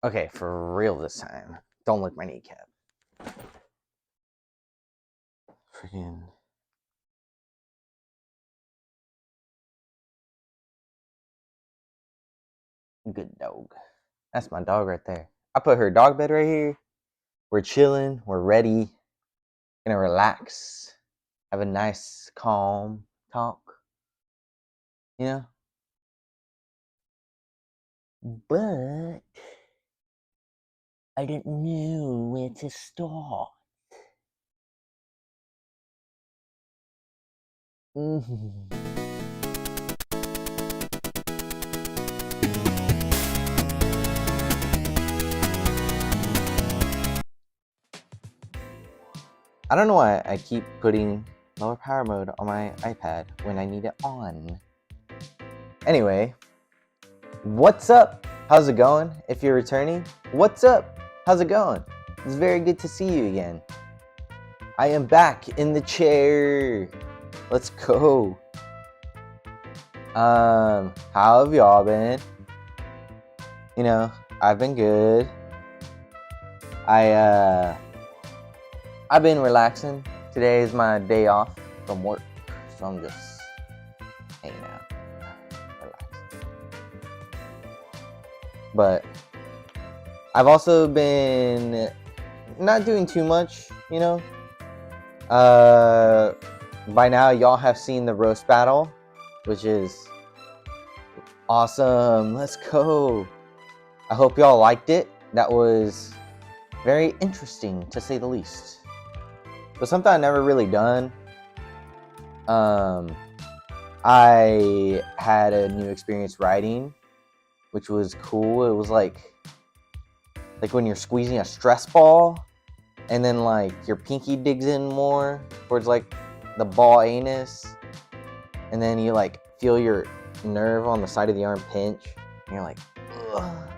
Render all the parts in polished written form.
Okay, for real this time. Don't lick my kneecap. Freaking. Good dog. That's my dog right there. I put her dog bed right here. We're chilling. We're ready. Gonna relax. Have a nice, calm talk. You know? But I didn't know where to start. I don't know why I keep putting lower power mode on my iPad when I need it on. Anyway, what's up? How's it going? If you're returning, what's up? How's it going? It's very good to see you again. I am back in the chair. Let's go. How have y'all been? You know, I've been good. I've been relaxing. Today is my day off from work, so I'm just hanging out, relaxing. But I've also been not doing too much, you know. By now, y'all have seen the roast battle, which is awesome. Let's go. I hope y'all liked it. That was very interesting, to say the least. But something I've never really done. I had a new experience riding, which was cool. It was like when you're squeezing a stress ball, and then like your pinky digs in more towards like the ball anus, and then you like feel your nerve on the side of the arm pinch, and you're like, ugh.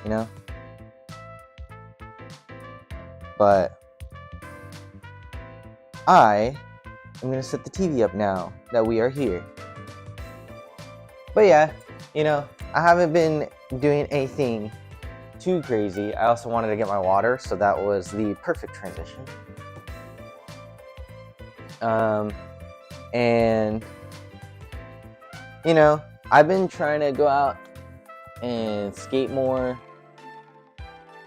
You know? But I am gonna set the TV up now that we are here. But yeah, you know, I haven't been doing anything too crazy. I also wanted to get my water, so that was the perfect transition. And you know, I've been trying to go out and skate more,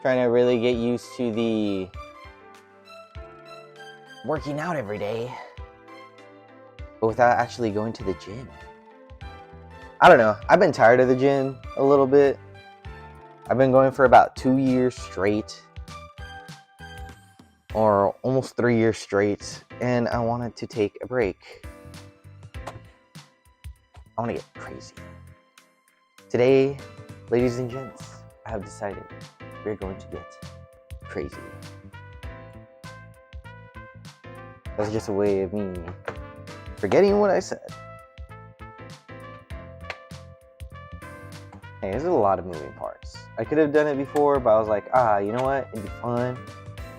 trying to really get used to the working out every day, but without actually going to the gym. I don't know. I've been tired of the gym a little bit. I've been going for about 2 years straight, or almost 3 years straight, and I wanted to take a break. I want to get crazy. Today, ladies and gents, I have decided we're going to get crazy. That's just a way of me forgetting what I said. Hey, there's a lot of moving parts. I could have done it before, but I was like, you know what? It'd be fun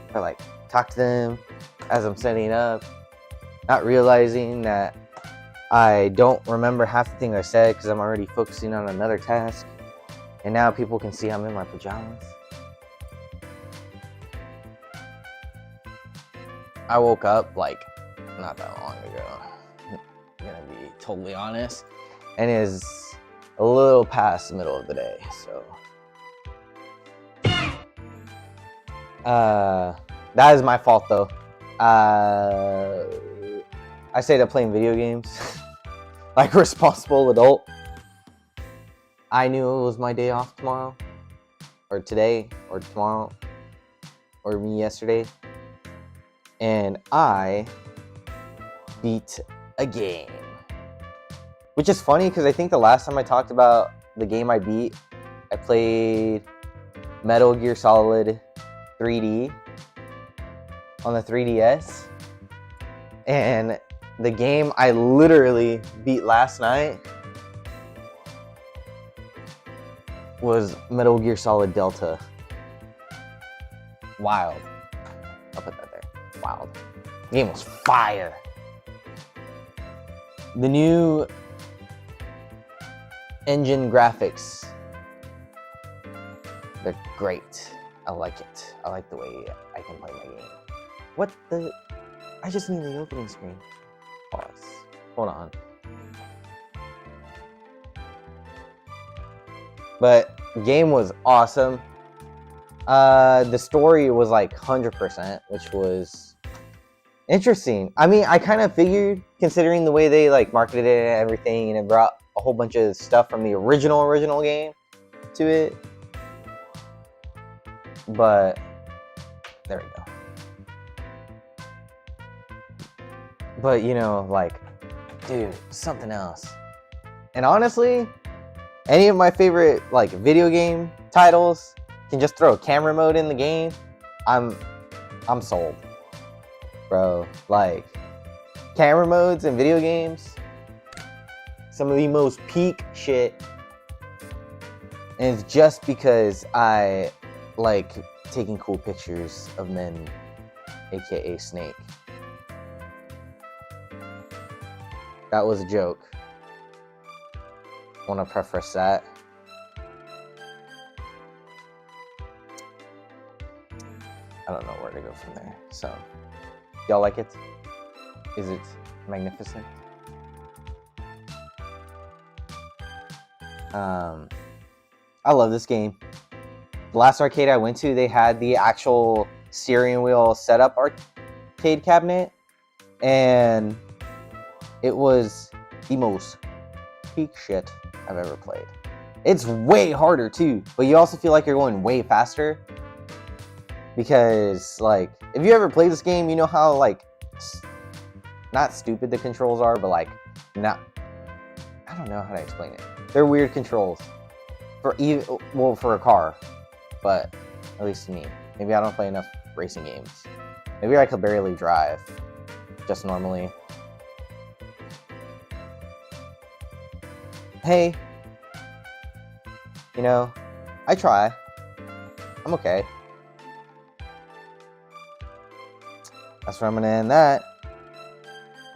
if I like talk to them as I'm setting up, not realizing that I don't remember half the thing I said because I'm already focusing on another task. And now people can see I'm in my pajamas. I woke up like not that long ago. I'm gonna be totally honest. And it is a little past the middle of the day, so that is my fault though. I stayed up playing video games like a responsible adult. I knew it was my day off tomorrow, or today, or tomorrow, or me yesterday, and I beat a game. Which is funny because I think the last time I talked about the game I beat, I played Metal Gear Solid 3D on the 3DS. And the game I literally beat last night was Metal Gear Solid Delta. Wild. I'll put that there. Wild. The game was fire. The new engine graphics They're great. I like it. I like the way I can play my game. What the? I just need the opening screen. Pause. Hold on. But game was awesome. The story was like 100%, which was interesting. I mean, I kind of figured, considering the way they like marketed it and everything, and it brought a whole bunch of stuff from the original game to it. But there we go. But you know, like, dude, something else. And honestly, any of my favorite like video game titles can just throw a camera mode in the game, I'm sold, bro. Like, camera modes in video games, some of the most peak shit. And it's just because I like taking cool pictures of men, aka Snake. That was a joke. Want to preface that. I don't know where to go from there. So, y'all like it? Is it magnificent? I love this game. The last arcade I went to, they had the actual steering wheel setup arcade cabinet, and it was the most peak shit I've ever played. It's way harder too, but you also feel like you're going way faster, because like, if you ever play this game, you know how like not stupid the controls are, but like not, I don't know how to explain it. They're weird controls for for a car, but at least to me. Maybe I don't play enough racing games. Maybe I could barely drive just normally. Hey, you know, I try. I'm okay. That's where I'm gonna end that.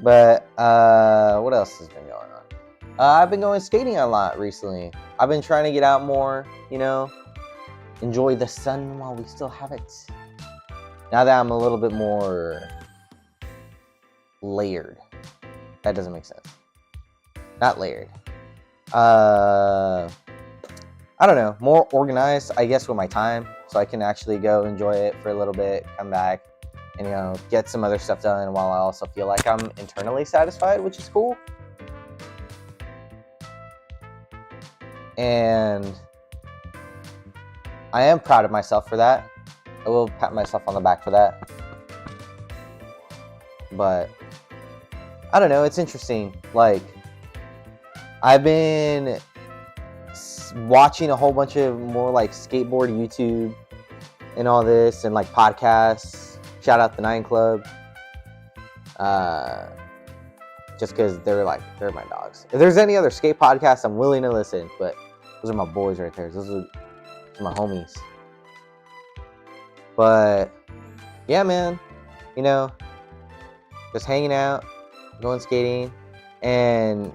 But what else has been going on? I've been going skating a lot recently. I've been trying to get out more, you know, enjoy the sun while we still have it. Now that I'm a little bit more layered. That doesn't make sense. Not layered. I don't know, more organized, I guess, with my time, so I can actually go enjoy it for a little bit, come back, and, you know, get some other stuff done while I also feel like I'm internally satisfied, which is cool. And I am proud of myself for that. I will pat myself on the back for that. But I don't know, it's interesting. Like, I've been watching a whole bunch of more like skateboard YouTube and all this, and like podcasts. Shout out the 9 Club. Just because they're my dogs. If there's any other skate podcasts, I'm willing to listen, but those are my boys right there. Those are my homies. But yeah, man, you know, just hanging out, going skating, and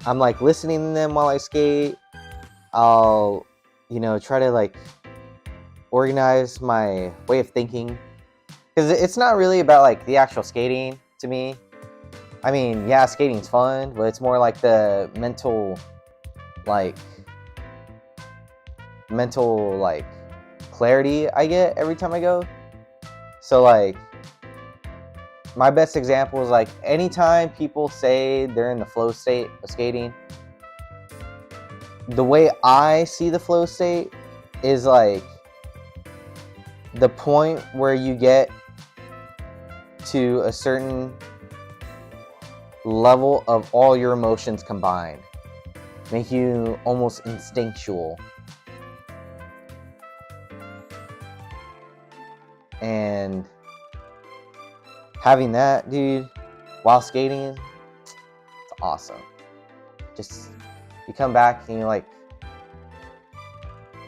I'm like listening to them while I skate. I'll, you know, try to like organize my way of thinking, because it's not really about like the actual skating to me. I mean, yeah, skating's fun, but it's more like the mental clarity I get every time I go. So like, my best example is like, anytime people say they're in the flow state of skating, the way I see the flow state is like the point where you get to a certain level of all your emotions combined, make you almost instinctual. And having that, dude, while skating, it's awesome. Just, you come back and you like,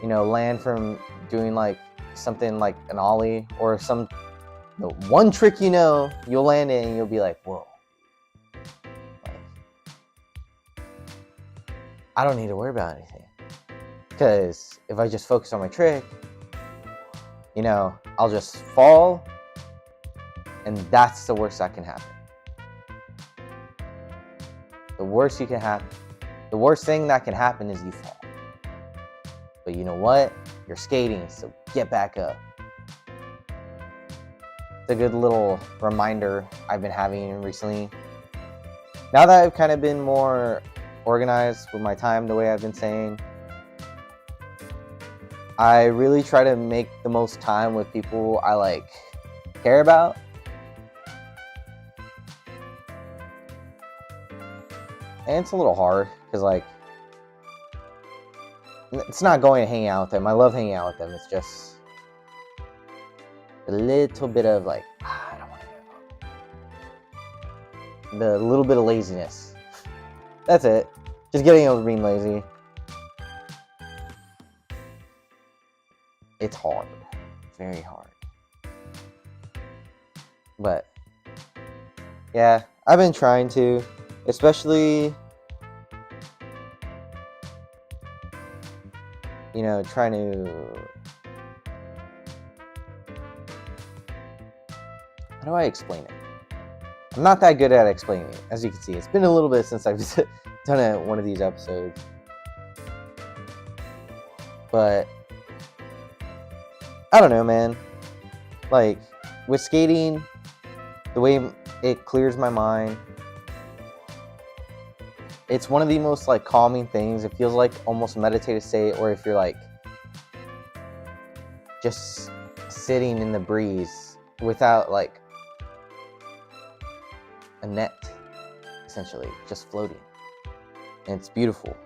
you know, land from doing like something like an ollie or the one trick, you know, you'll land it and you'll be like, whoa. Like, I don't need to worry about anything. Because if I just focus on my trick, you know, I'll just fall, and that's the worst that can happen. The worst thing that can happen is you fall. But you know what? You're skating, so get back up. It's a good little reminder I've been having recently. Now that I've kind of been more organized with my time, the way I've been saying, I really try to make the most time with people I like care about. And it's a little hard because, like, it's not going to hang out with them. I love hanging out with them. It's just a little bit of like, I don't want to go. The little bit of laziness. That's it. Just getting over being lazy. It's hard. Very hard. But yeah, I've been trying to, especially, you know, trying to, how do I explain it? I'm not that good at explaining it, as you can see. It's been a little bit since I've done one of these episodes. But I don't know, man. Like, with skating, the way it clears my mind, it's one of the most, like, calming things. It feels like almost meditative state, or if you're, like, just sitting in the breeze without, like, a net, essentially, just floating. And it's beautiful.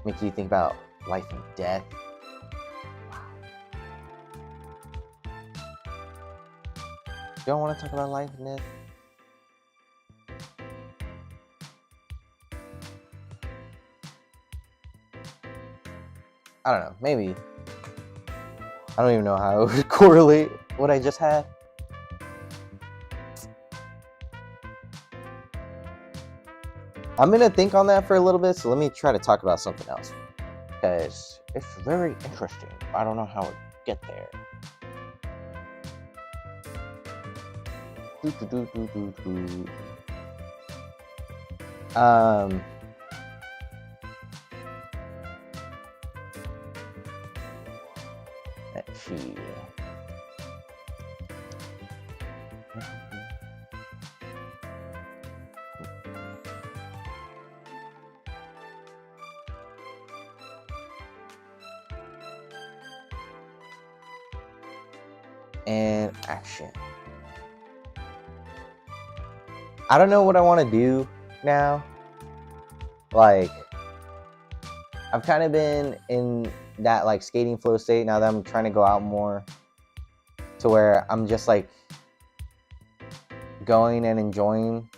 Make you think about life and death. You don't want to talk about life and death? I don't know, maybe. I don't even know how it would correlate what I just had. I'm gonna think on that for a little bit, so let me try to talk about something else. Because it's very interesting. I don't know how to get there. Let's see. And action. I don't know what I want to do now. Like, I've kind of been in that, like, skating flow state now that I'm trying to go out more, to where I'm just, like, going and enjoying,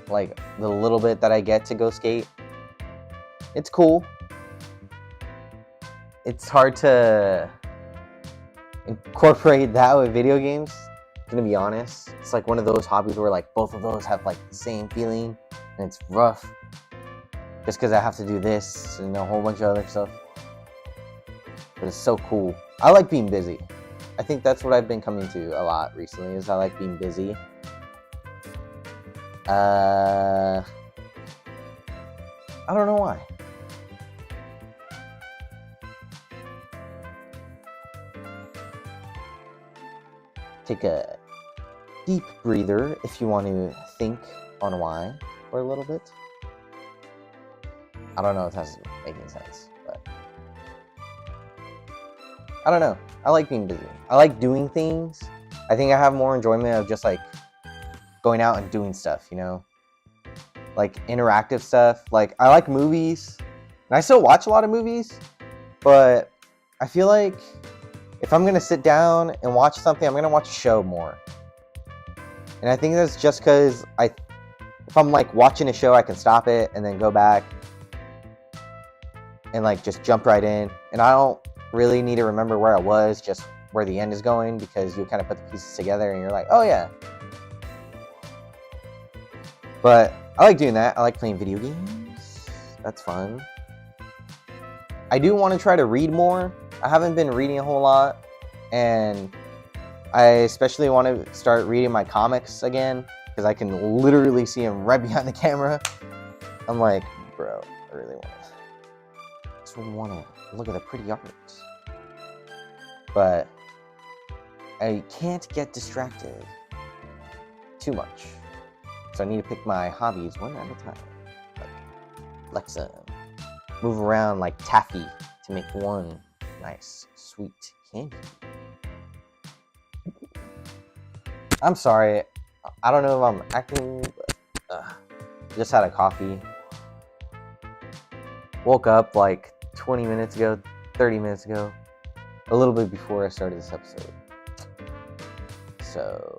like, the little bit that I get to go skate. It's cool. It's hard to incorporate that with video games, gonna be honest. It's like one of those hobbies where, like, both of those have, like, the same feeling, and it's rough just because I have to do this and a whole bunch of other stuff. But it's so cool. I like being busy. I think that's what I've been coming to a lot recently, is I like being busy. I don't know why. Take a deep breather if you want to think on why for a little bit. I don't know if that's making sense, but I don't know. I like being busy. I like doing things. I think I have more enjoyment of just, like, going out and doing stuff, you know? Like, interactive stuff. Like, I like movies. And I still watch a lot of movies. But I feel like if I'm going to sit down and watch something, I'm going to watch a show more. And I think that's just because if I'm, like, watching a show, I can stop it and then go back and, like, just jump right in. And I don't really need to remember where I was, just where the end is going, because you kind of put the pieces together and you're like, oh yeah. But I like doing that. I like playing video games. That's fun. I do want to try to read more. I haven't been reading a whole lot, and I especially want to start reading my comics again, because I can literally see them right behind the camera. I'm like, bro, I really want to look at the pretty art. But I can't get distracted too much. So I need to pick my hobbies one at a time. Like Lexa, move around like taffy to make one nice, sweet candy. I'm sorry. I don't know if I'm acting, but just had a coffee. Woke up like 20 minutes ago, 30 minutes ago, a little bit before I started this episode. So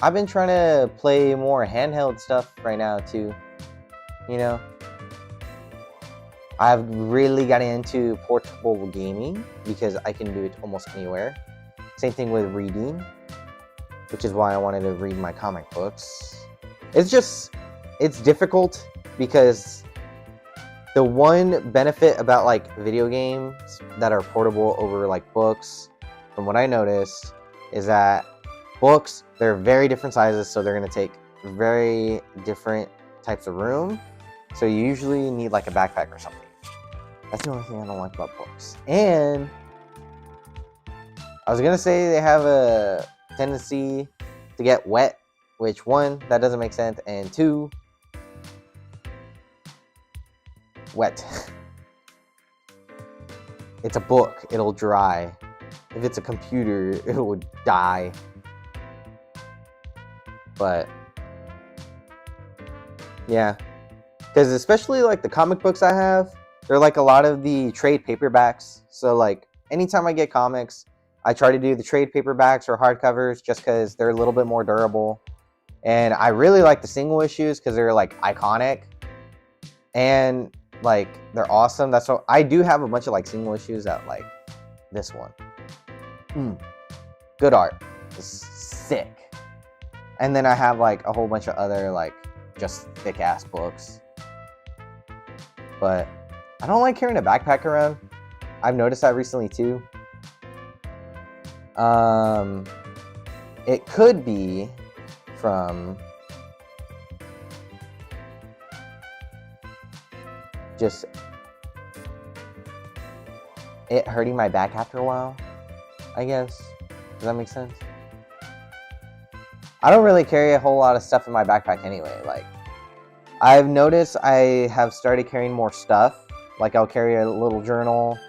I've been trying to play more handheld stuff right now too. You know, I've really gotten into portable gaming because I can do it almost anywhere. Same thing with reading, which is why I wanted to read my comic books. It's difficult because the one benefit about like video games that are portable over like books, from what I noticed, is that books, they're very different sizes, so they're going to take very different types of room. So you usually need like a backpack or something. That's the only thing I don't like about books. And I was going to say they have a tendency to get wet, which one, that doesn't make sense, and two, wet. It's a book, it'll dry. If it's a computer, it would die. But yeah, because especially like the comic books I have, they're like a lot of the trade paperbacks. So like anytime I get comics, I try to do the trade paperbacks or hardcovers just because they're a little bit more durable. And I really like the single issues because they're like iconic and like they're awesome. That's what I do have a bunch of like single issues that like this one. Good art. It's sick. And then I have like a whole bunch of other like just thick ass books. But I don't like carrying a backpack around. I've noticed that recently too. It could be from just it hurting my back after a while, I guess. Does that make sense? I don't really carry a whole lot of stuff in my backpack anyway. Like, I've noticed I have started carrying more stuff. Like, I'll carry a little journal,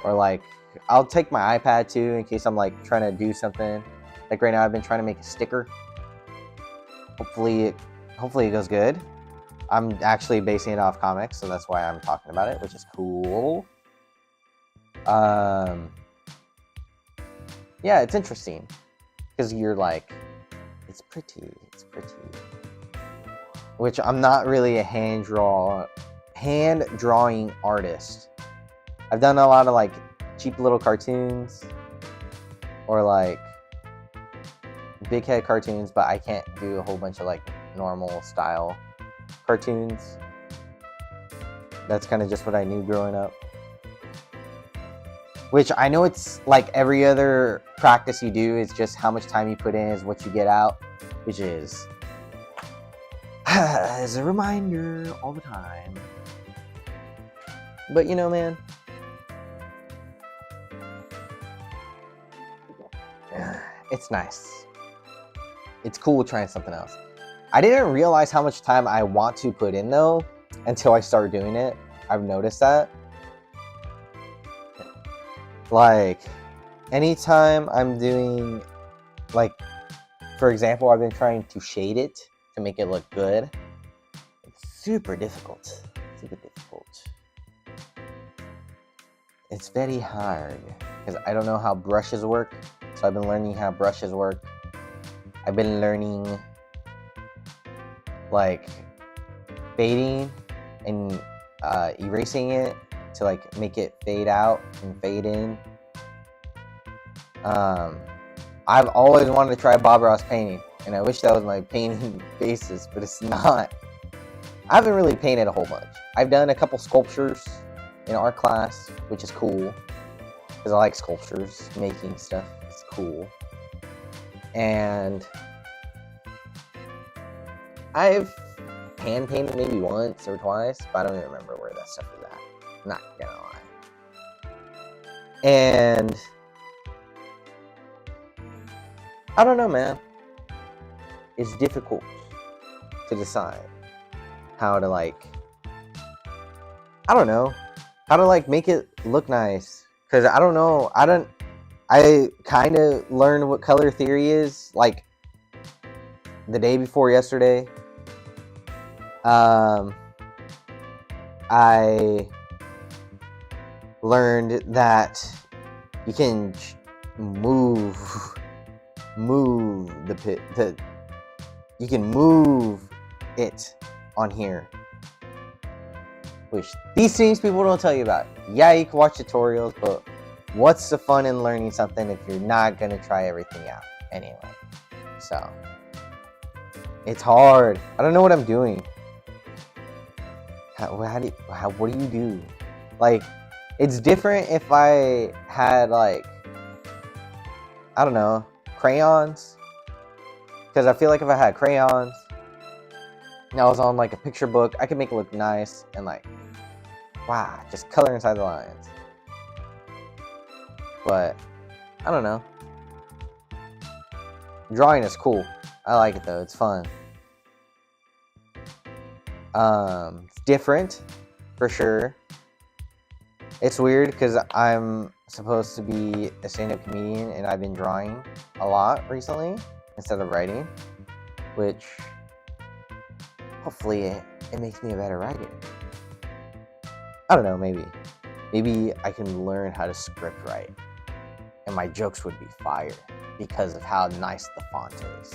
or like, I'll take my iPad too in case I'm like trying to do something. Like right now, I've been trying to make a sticker. Hopefully it goes good. I'm actually basing it off comics, so that's why I'm talking about it, which is cool. Yeah, it's interesting because you're like, it's pretty. Which I'm not really a hand drawing artist. I've done a lot of like cheap little cartoons or like big head cartoons, but I can't do a whole bunch of like normal style cartoons. That's kind of just what I knew growing up. Which I know it's like every other practice you do, it's just how much time you put in is what you get out, which is as a reminder all the time. But you know, man, it's nice. It's cool trying something else. I didn't realize how much time I want to put in though until I started doing it. I've noticed that. Like, anytime I'm doing, like, for example, I've been trying to shade it to make it look good. It's super difficult. It's very hard because I don't know how brushes work. So I've been learning how brushes work. I've been learning, like, fading and erasing it to like make it fade out and fade in. I've always wanted to try Bob Ross painting, and I wish that was my painting basis, but it's not. I haven't really painted a whole bunch. I've done a couple sculptures in art class, which is cool. Because I like sculptures, making stuff is cool. And I've hand painted maybe once or twice, but I don't even remember where that stuff is at. I'm not gonna lie. And I don't know, man. It's difficult to decide how to like, I don't know, how to like make it look nice. Cause I don't know, I kind of learned what color theory is like the day before yesterday. I learned that you can move the pit. You can move it on here, which these things people don't tell you about. Yeah, you can watch tutorials, but what's the fun in learning something if you're not gonna try everything out anyway? So it's hard. I don't know what I'm doing. What do you do? Like, it's different if I had like, I don't know, crayons. Because I feel like if I had crayons and I was on like a picture book, I could make it look nice and like, wow, just color inside the lines. But I don't know. Drawing is cool. I like it though. It's fun. It's different for sure. It's weird because I'm supposed to be a stand-up comedian and I've been drawing a lot recently instead of writing, which hopefully it makes me a better writer. I don't know, maybe I can learn how to script write and my jokes would be fire because of how nice the font is.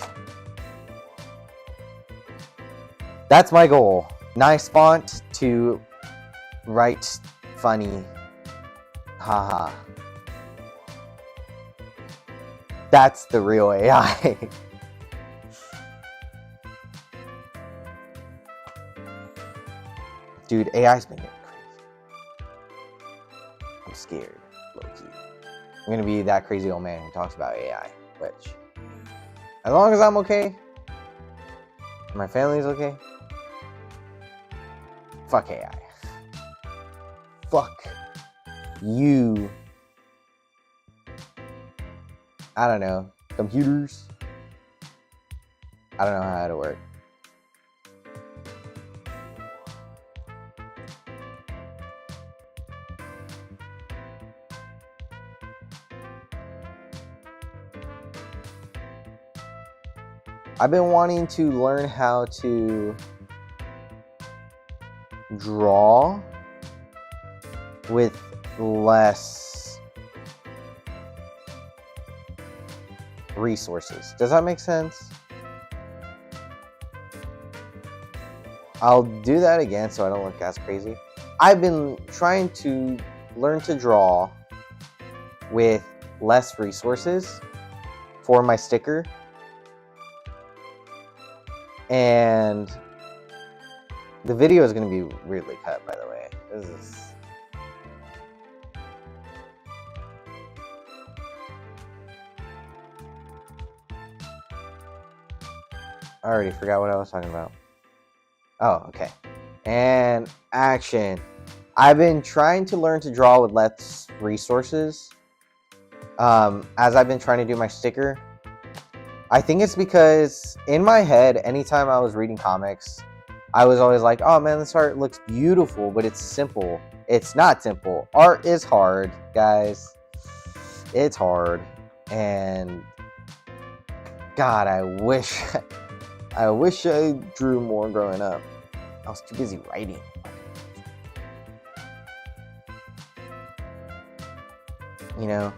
That's my goal. Nice font to write funny. Haha. That's the real AI. Dude, AI's been getting crazy. I'm scared, low-key. I'm gonna be that crazy old man who talks about AI, which, as long as I'm okay, my family's okay, fuck AI. Fuck you. I don't know. Computers. I don't know how to work. I've been wanting to learn how to draw with less resources. Does that make sense? I'll do that again so I don't look as crazy. I've been trying to learn to draw with less resources for my sticker. And the video is going to be weirdly cut, by the way. This is... I already forgot what I was talking about. Oh, okay. And action. I've been trying to learn to draw with less resources as I've been trying to do my sticker. I think it's because in my head, anytime I was reading comics, I was always like, oh man, this art looks beautiful, but it's simple. It's not simple. Art is hard, guys. It's hard. And God, I wish I drew more growing up. I was too busy writing. You know,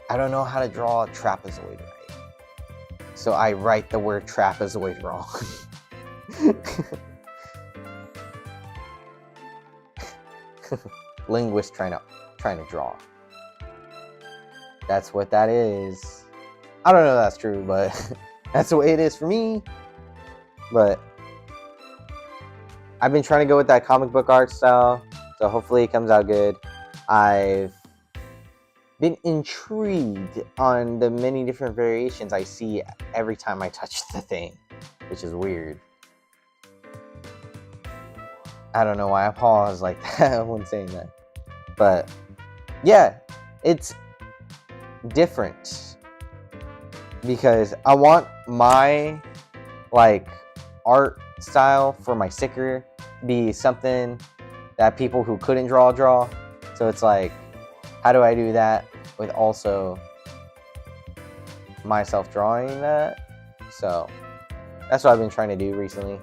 I don't know how to draw a trapezoid right. So I write the word trapezoid wrong. Linguist trying to draw. That's what that is. I don't know if that's true, but that's the way it is for me. But I've been trying to go with that comic book art style, so hopefully it comes out good. I've been intrigued on the many different variations I see every time I touch the thing, which is weird. I don't know why I pause like that when saying that. But yeah, it's different because I want my art style for my sticker to be something that people who couldn't draw. So it's like, how do I do that with also myself drawing that? So that's what I've been trying to do recently.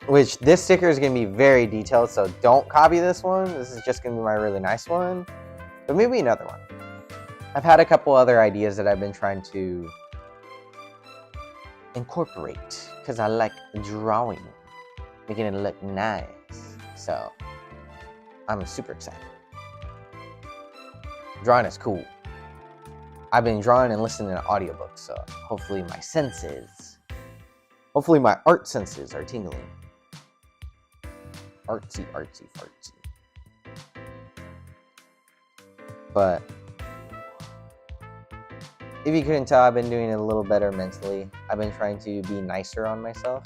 Which this sticker is going to be very detailed, so don't copy this one. This is just going to be my really nice one. But maybe another one. I've had a couple other ideas that I've been trying to incorporate because I like drawing, making it look nice. So I'm super excited. Drawing is cool. I've been drawing and listening to audiobooks, so hopefully my art senses are tingling. Artsy. But if you couldn't tell, I've been doing it a little better mentally. I've been trying to be nicer on myself.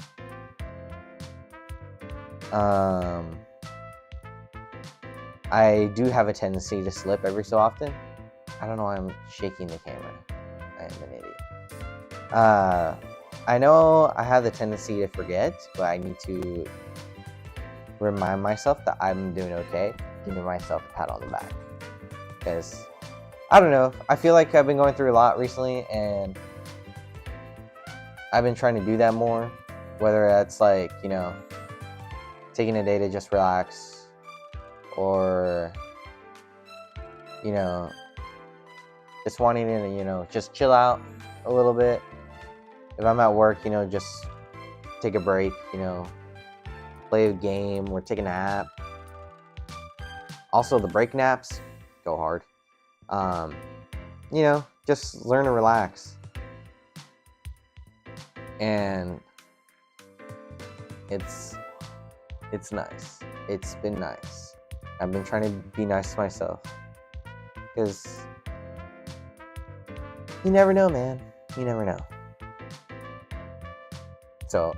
I do have a tendency to slip every so often. I don't know why I'm shaking the camera. I am an idiot. I know I have the tendency to forget, but I need to remind myself that I'm doing okay, giving myself a pat on the back. Because, I don't know, I feel like I've been going through a lot recently, and I've been trying to do that more. Whether that's like, taking a day to just relax, or, just wanting to, just chill out a little bit. If I'm at work, just take a break, play a game or take a nap. Also, the break naps go hard. Just learn to relax. And it's nice. It's been nice. I've been trying to be nice to myself. Because you never know, man. You never know. So,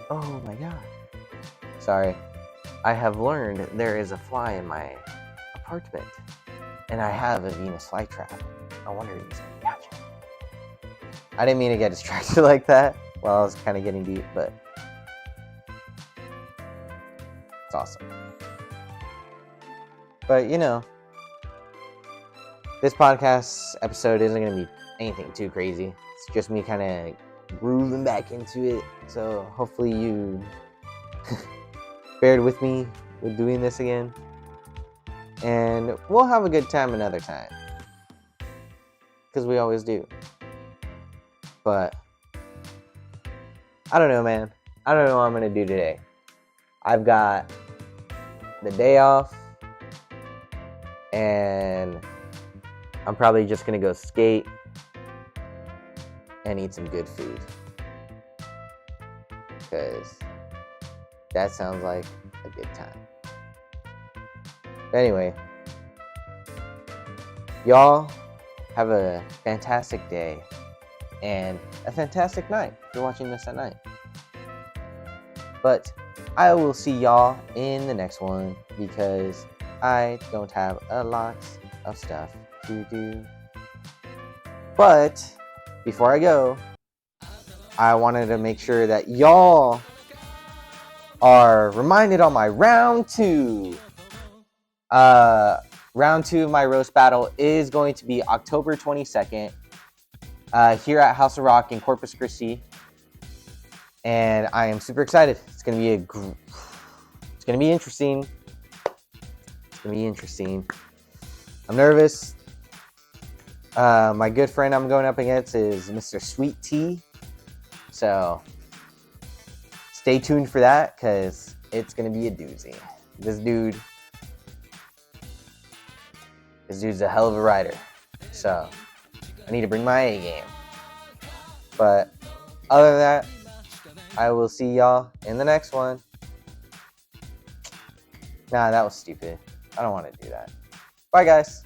oh my god. Sorry. I have learned there is a fly in my apartment, and I have a Venus flytrap. I wonder if he's gonna catch it. I didn't mean to get distracted like that while I was kind of getting deep, but it's awesome. But this podcast episode isn't going to be anything too crazy. It's just me kind of grooving back into it. So hopefully you bared with me with doing this again. And we'll have a good time another time. Because we always do. But I don't know, man. I don't know what I'm going to do today. I've got the day off. And I'm probably just going to go skate and eat some good food. Because that sounds like a good time. But anyway, y'all have a fantastic day and a fantastic night if you're watching this at night. But I will see y'all in the next one because I don't have a lot of stuff to do. But before I go, I wanted to make sure that y'all are reminded on my round 2. Round 2 of my roast battle is going to be October 22nd here at House of Rock in Corpus Christi. And I am super excited. It's going to be interesting. It's going to be interesting. I'm nervous. My good friend I'm going up against is Mr. Sweet Tea. So stay tuned for that because it's going to be a doozy. This dude's a hell of a writer. So I need to bring my A game. But other than that, I will see y'all in the next one. Nah, that was stupid. I don't want to do that. Bye, guys.